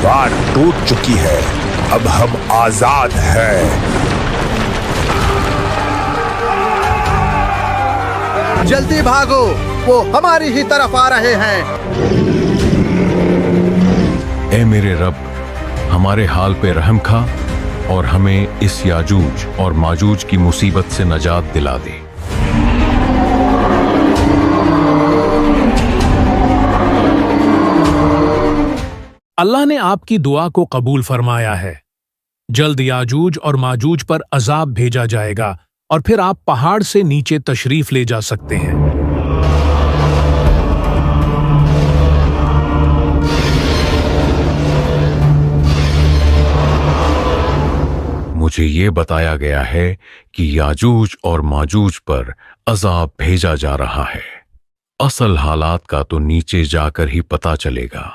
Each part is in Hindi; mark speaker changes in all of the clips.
Speaker 1: दीवार टूट चुकी है, अब हम आजाद हैं।
Speaker 2: जल्दी भागो, वो हमारी ही तरफ आ रहे हैं।
Speaker 3: ए मेरे रब, हमारे हाल पे रहम खा और हमें इस याजूज और माजूज की मुसीबत से नजात दिला दे।
Speaker 4: अल्लाह ने आपकी दुआ को कबूल फरमाया है। जल्द याजूज और माजूज पर अजाब भेजा जाएगा और फिर आप पहाड़ से नीचे तशरीफ ले जा सकते हैं।
Speaker 3: मुझे ये बताया गया है कि याजूज और माजूज पर अजाब भेजा जा रहा है। असल हालात का तो नीचे जाकर ही पता चलेगा।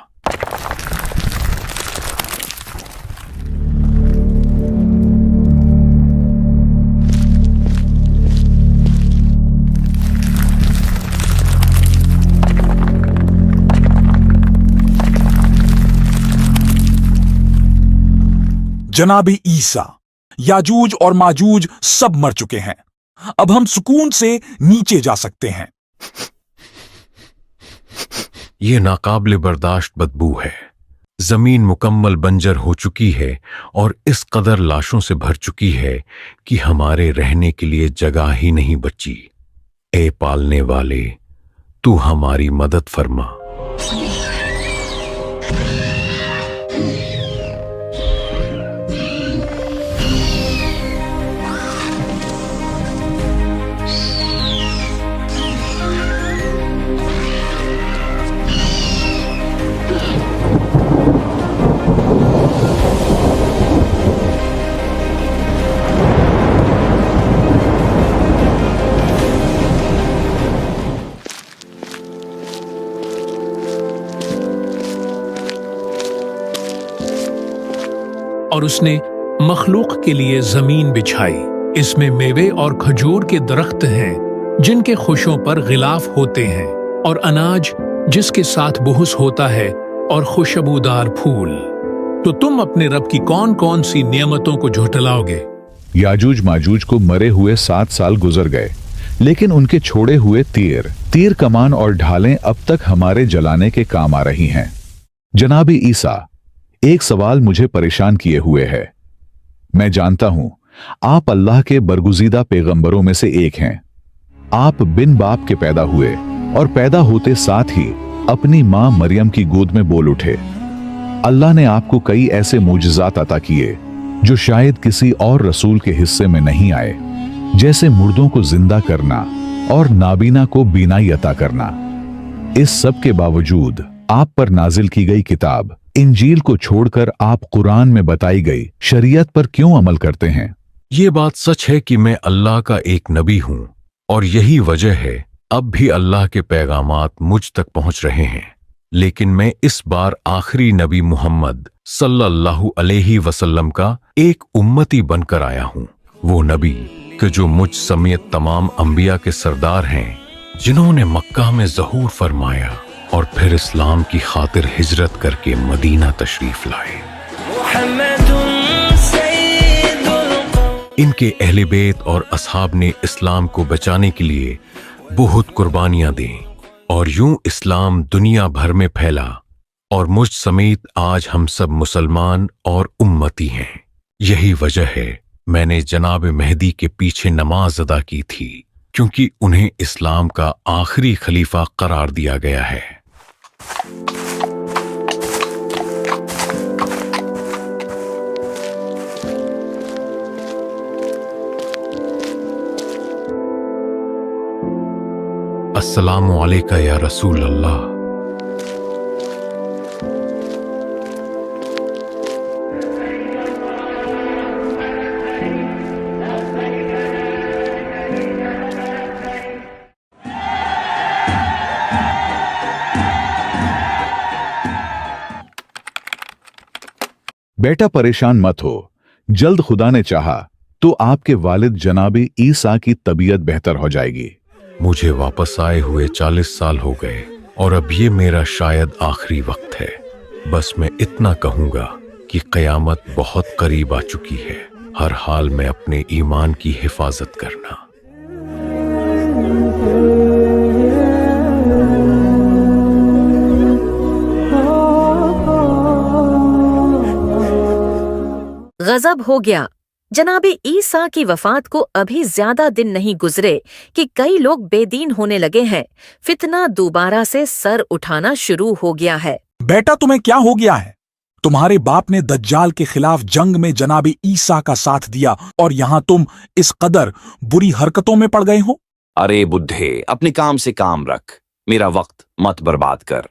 Speaker 1: जनाबे ईसा, याजूज और माजूज सब मर चुके हैं। अब हम सुकून से नीचे जा सकते हैं।
Speaker 3: ये नाकाबिले बर्दाश्त बदबू है। जमीन मुकम्मल बंजर हो चुकी है और इस कदर लाशों से भर चुकी है कि हमारे रहने के लिए जगह ही नहीं बची। ए पालने वाले, तू हमारी मदद फरमा।
Speaker 4: और उसने मखलूक के लिए जमीन बिछाई। इसमें मेवे और खजूर के दरख्त हैं जिनके खुशों पर गिलाफ होते हैं, और अनाज जिसके साथ बुहुस होता है, और खुशबूदार फूल। तो तुम अपने रब की कौन कौन सी नियमतों को झुठलाओगे?
Speaker 5: याजूज माजूज को मरे हुए 7 साल गुजर गए, लेकिन उनके छोड़े हुए तीर कमान और ढालें अब तक हमारे जलाने के काम आ रही हैं। जनाबी ईसा, एक सवाल मुझे परेशान किए हुए है। मैं जानता हूं आप अल्लाह के बरगुजीदा पैगंबरों में से एक हैं। आप बिन बाप के पैदा हुए और पैदा होते साथ ही अपनी मां मरियम की गोद में बोल उठे। अल्लाह ने आपको कई ऐसे मोजज़ात अता किए जो शायद किसी और रसूल के हिस्से में नहीं आए, जैसे मुर्दों को जिंदा करना और नाबीना को बीनाई अता करना। इस सब के बावजूद आप पर नाजिल की गई किताब इंजील को छोड़कर आप कुरान में बताई गई शरीयत पर क्यों अमल करते हैं?
Speaker 3: ये बात सच है कि मैं अल्लाह का एक नबी हूं, और यही वजह है अब भी अल्लाह के पैगामात मुझ तक पहुंच रहे हैं। लेकिन मैं इस बार आखिरी नबी मोहम्मद सल्लल्लाहु अलैहि वसल्लम का एक उम्मती बनकर आया हूं। वो नबी कि जो मुझ समेत तमाम अंबिया के सरदार हैं, जिन्होंने मक्का में ज़हूर फरमाया और फिर इस्लाम की खातिर हिजरत करके मदीना तशरीफ लाए। इनके अहले बैत और असहाब ने इस्लाम को बचाने के लिए बहुत कुर्बानियां दी, और यूं इस्लाम दुनिया भर में फैला, और मुझ समेत आज हम सब मुसलमान और उम्मती हैं। यही वजह है मैंने जनाब मेहदी के पीछे नमाज अदा की थी, क्योंकि उन्हें इस्लाम का आखिरी खलीफा करार दिया गया है। अस्सलामु अलैका या रसूल अल्लाह।
Speaker 5: बेटा परेशान मत हो, जल्द खुदा ने चाहा तो आपके वालिद जनाबी ईसा की तबीयत बेहतर हो जाएगी।
Speaker 3: मुझे वापस आए हुए 40 साल हो गए और अब ये मेरा शायद आखिरी वक्त है। बस मैं इतना कहूंगा कि क़यामत बहुत करीब आ चुकी है। हर हाल में अपने ईमान की हिफाजत करना।
Speaker 6: गजब हो गया। जनाबे ईसा की वफात को अभी ज्यादा दिन नहीं गुजरे कि कई लोग बेदीन होने लगे हैं। फितना दोबारा से सर उठाना शुरू हो गया है।
Speaker 1: बेटा, तुम्हें क्या हो गया है? तुम्हारे बाप ने दज्जाल के खिलाफ जंग में जनाबे ईसा का साथ दिया और यहां तुम इस कदर बुरी हरकतों में पड़ गए हो।
Speaker 7: अरे बुद्धे, अपने काम से काम रख, मेरा वक्त मत बर्बाद कर।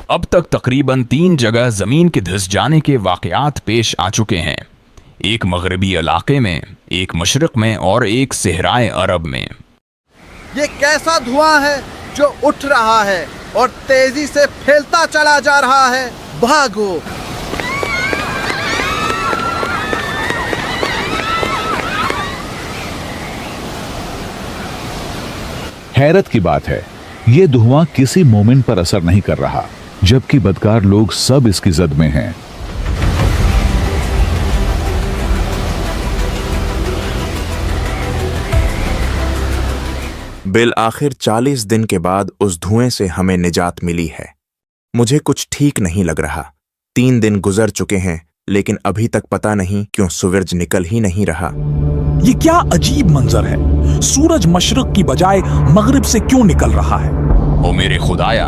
Speaker 8: अब तक तकरीबन 3 जगह जमीन के धंस जाने के वाकयात पेश आ चुके हैं। एक मगरबी इलाके में, एक मशरिक में और एक सहराए अरब में।
Speaker 2: ये कैसा धुआं है जो उठ रहा है और तेजी से फैलता चला जा रहा है। भागो।
Speaker 5: हैरत की बात है, ये धुआं किसी मोमिन पर असर नहीं कर रहा, जबकि बदकार लोग सब इसकी जद में हैं।
Speaker 9: बिल आखिर 40 दिन के बाद उस धुएं से हमें निजात मिली है। मुझे कुछ ठीक नहीं लग रहा। 3 दिन गुजर चुके हैं, लेकिन अभी तक पता नहीं क्यों सूरज निकल ही नहीं रहा।
Speaker 1: ये क्या अजीब मंजर है? सूरज मशरिक की बजाय मगरिब से क्यों निकल रहा है?
Speaker 8: ओ मेरे खुदाया,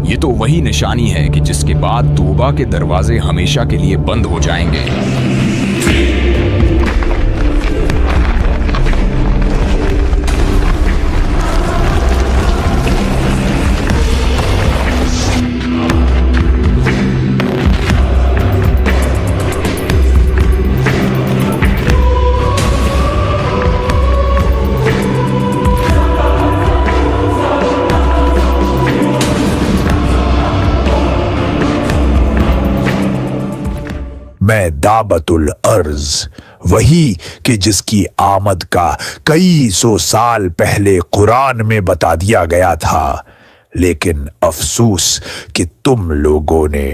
Speaker 8: ये तो वही निशानी है कि जिसके बाद तौबा के दरवाजे हमेशा के लिए बंद हो जाएंगे।
Speaker 10: मैं दाबतुल अर्ज, वही कि जिसकी आमद का कई सौ साल पहले कुरान में बता दिया गया था, लेकिन अफसोस कि तुम लोगों ने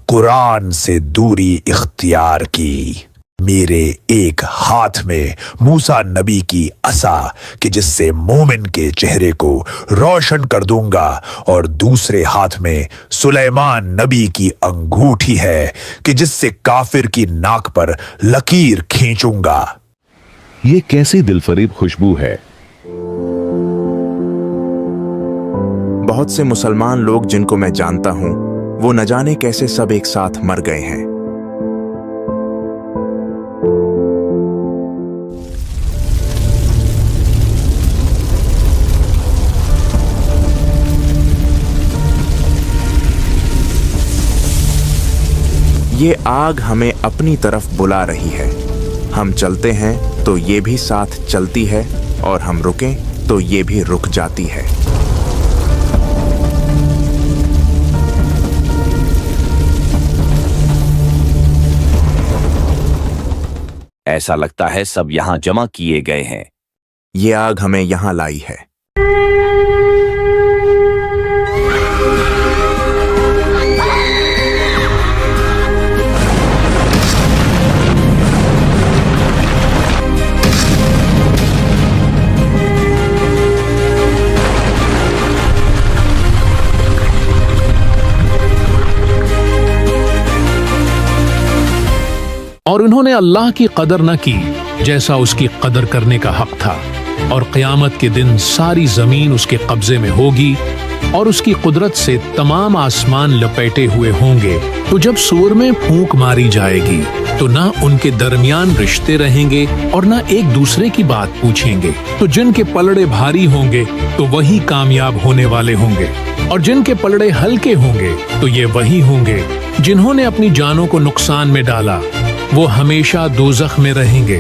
Speaker 10: कुरान से दूरी इख्तियार की। मेरे एक हाथ में मूसा नबी की असा कि जिससे मोमिन के चेहरे को रोशन कर दूंगा, और दूसरे हाथ में सुलेमान नबी की अंगूठी है कि जिससे काफिर की नाक पर लकीर खींचूंगा।
Speaker 5: ये कैसी दिलफरीब खुशबू है।
Speaker 9: बहुत से मुसलमान लोग जिनको मैं जानता हूं, वो न जाने कैसे सब एक साथ मर गए हैं। ये आग हमें अपनी तरफ बुला रही है। हम चलते हैं तो ये भी साथ चलती है, और हम रुकें तो ये भी रुक जाती है।
Speaker 7: ऐसा लगता है सब यहां जमा किए गए हैं।
Speaker 9: ये आग हमें यहां लाई है।
Speaker 4: और उन्होंने अल्लाह की कदर न की जैसा उसकी कदर करने का हक था, और क़यामत के दिन सारी जमीन उसके कब्जे में होगी और उसकी कुदरत से तमाम आसमान लपेटे हुए होंगे। तो जब सूर में फूंक मारी जाएगी तो ना उनके दरमियान रिश्ते रहेंगे और ना एक दूसरे की बात पूछेंगे। तो जिनके पलड़े भारी होंगे तो वही कामयाब होने वाले होंगे, और जिनके पलड़े हल्के होंगे तो ये वही होंगे जिन्होंने अपनी जानों को नुकसान में डाला। वो हमेशा दोज़ख में रहेंगे।